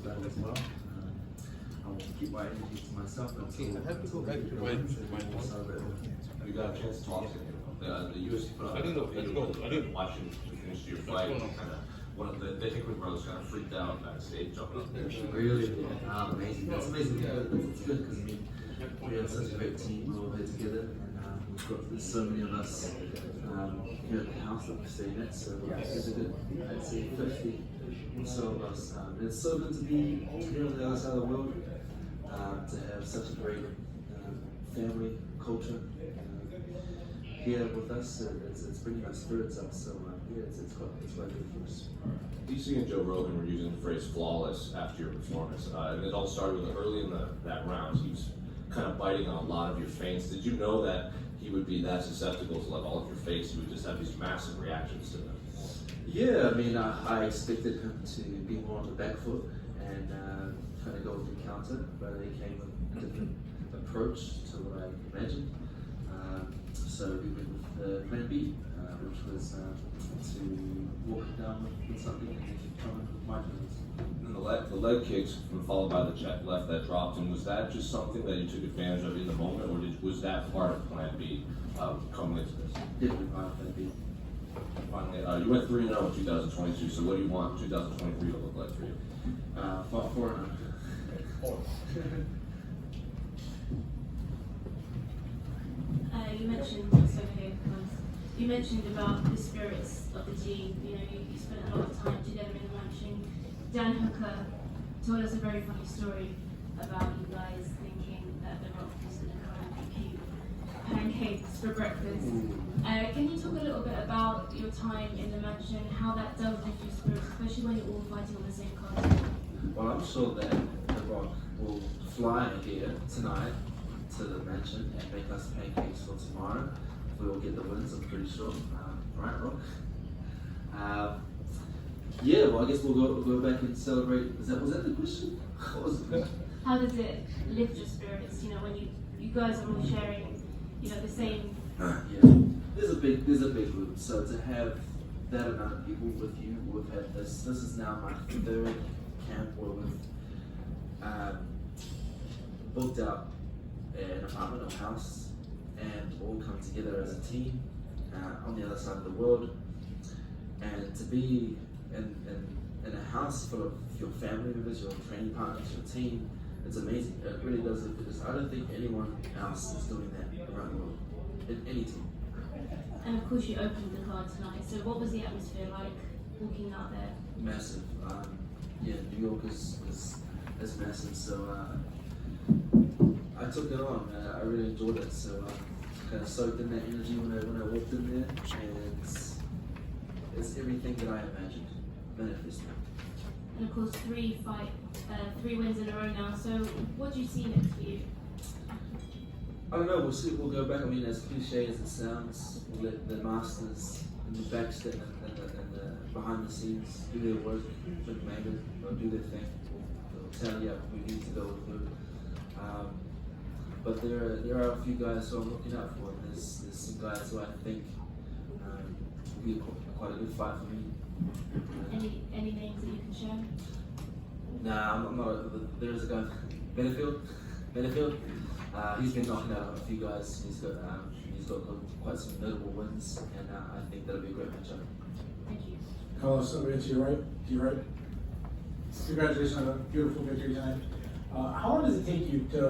battle as well. I will keep my energy to myself until we got a chance to talk to him. The UFC put out a video watching to finish your fight. One of the Hickman brothers kind of freaked out backstage jumping up there. Really? Amazing. That's amazing. It's good because we have such a great team. We're all here together, and we've got so many of us here at the house that we're staying at. So it's a good, I'd say 50 or so of us. It's so good to be here on the other side of the world, to have such a great family culture here with us. It's bringing our spirits up. So it's quite good for us. DC and Joe Rogan were using the phrase flawless after your performance. And it all started with early in that round. He was kind of biting on a lot of your feints. Did you know that he would be that susceptible to like all of your feints? He would just have these massive reactions to them. Yeah, I mean, I expected him to be more on the back foot and kind of go with the counter, but he came with a different approach to what I imagined. So we went with plan B, which was to walk it down with something and then keep coming with my moves. And the leg kicks, followed by the check left that dropped him, was that just something that you took advantage of in the moment, or was that part of plan B coming into this? Definitely part of plan B. Finally, you went 3-0 in 2022, so what do you want 2023 to look like for you? 4-0. You mentioned about the spirits of the team. You know, you spent a lot of time together in the mansion. Dan Hooker told us a very funny story about you guys thinking that the Rock was going to come and make you pancakes for breakfast. Can you talk a little bit about your time in the mansion, how that does lift your spirits, especially when you're all fighting on the same card? Well, I'm sure that the Rock will fly here tonight to the mansion and make us pancakes for tomorrow. We will get the wins, I'm pretty sure. Right, Rock? Yeah, well, I guess we'll go back and celebrate. Was that the question? What was it? How does it lift your spirits? You know, when you guys are all sharing, you know, the same. Yeah, there's a big group. So to have that amount of people with you, we've had this. This is now my third camp where we've booked out an apartment or house and all come together as a team on the other side of the world, and to be in a house full of your family members, your training partners, your team, it's amazing. It really does look good. I don't think anyone else is doing that around the world, in any team. And of course you opened the card tonight, so what was the atmosphere like walking out there? Massive. Yeah, New York is massive, so I took it on. I really enjoyed it, so kind of soaked in that energy when I walked in there, and it's everything that I imagined manifesting. And of course, 3 wins in a row now. So, what do you see next for you? I don't know. We'll see. We'll go back. I mean, as cliche as it sounds, we'll let the masters in the backstage and the behind the scenes do their work. Maybe they'll do their thing. They'll tell you we need to go with good. But there are a few guys who I'm looking out for. There's some guys who I think will be quite a good fight for me. Any names that you can share? Nah, I'm not. There's a guy, Benefield. He's been knocking out a few guys. He's got quite some notable wins, and I think that'll be a great matchup. Thank you. Carlos, over to your right. Congratulations on a beautiful victory tonight. How long does it take you to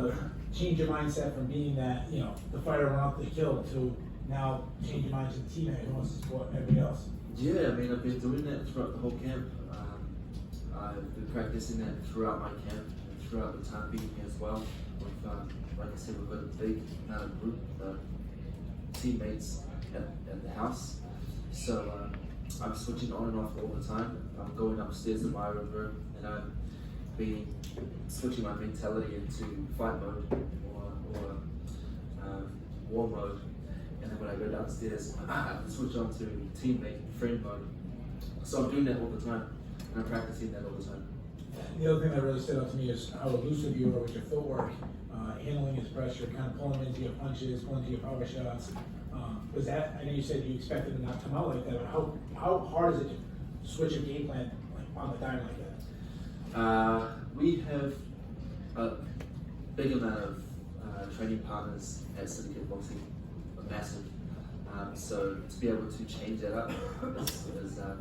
change your mindset from being that, you know, the fighter went out to kill to now change your mind to the teammate who wants to support everybody else? Yeah, I mean, I've been doing that throughout the whole camp. I've been practicing that throughout my camp and throughout the time being here as well. We've, like I said, we've got a big amount of group teammates at the house. So I'm switching on and off all the time. I'm going upstairs to my room and I'm switching my mentality into fight mode or war mode. And then when I go downstairs, I switch on to teammate, friend mode. So I'm doing that all the time, and I'm practicing that all the time. The other thing that really stood out to me is how elusive you were with your footwork, handling his pressure, kind of pulling him into your punches, pulling into your power shots. Was that, I know you said you expected him not to come out like that, but how hard is it to switch a game plan like on the dime like that? We have a big amount of training partners at Syndicate Boxing, massive. So to be able to change that up is I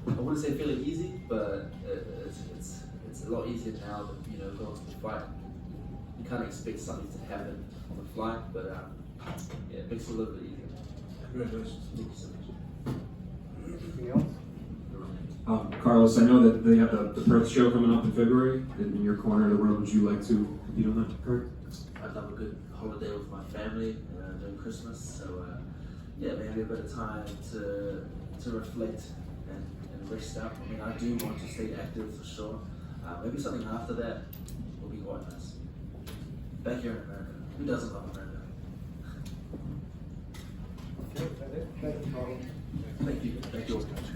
wouldn't say fairly easy, but it's a lot easier now than going to the fight. You can't expect something to happen on the fly, but yeah, it makes it a little bit easier. Congratulations. Thank you so much. Anything else? Carlos, I know that they have the Perth show coming up in February. In your corner of the world, would you like to compete on that card? I'd love a good holiday with my family during Christmas, so yeah, maybe a bit of time to reflect and rest up. I mean, I do want to stay active for sure. Maybe something after that will be quite nice. Back here in America, who doesn't love America? Okay, that's it. Thank you, Carlos. Thank you.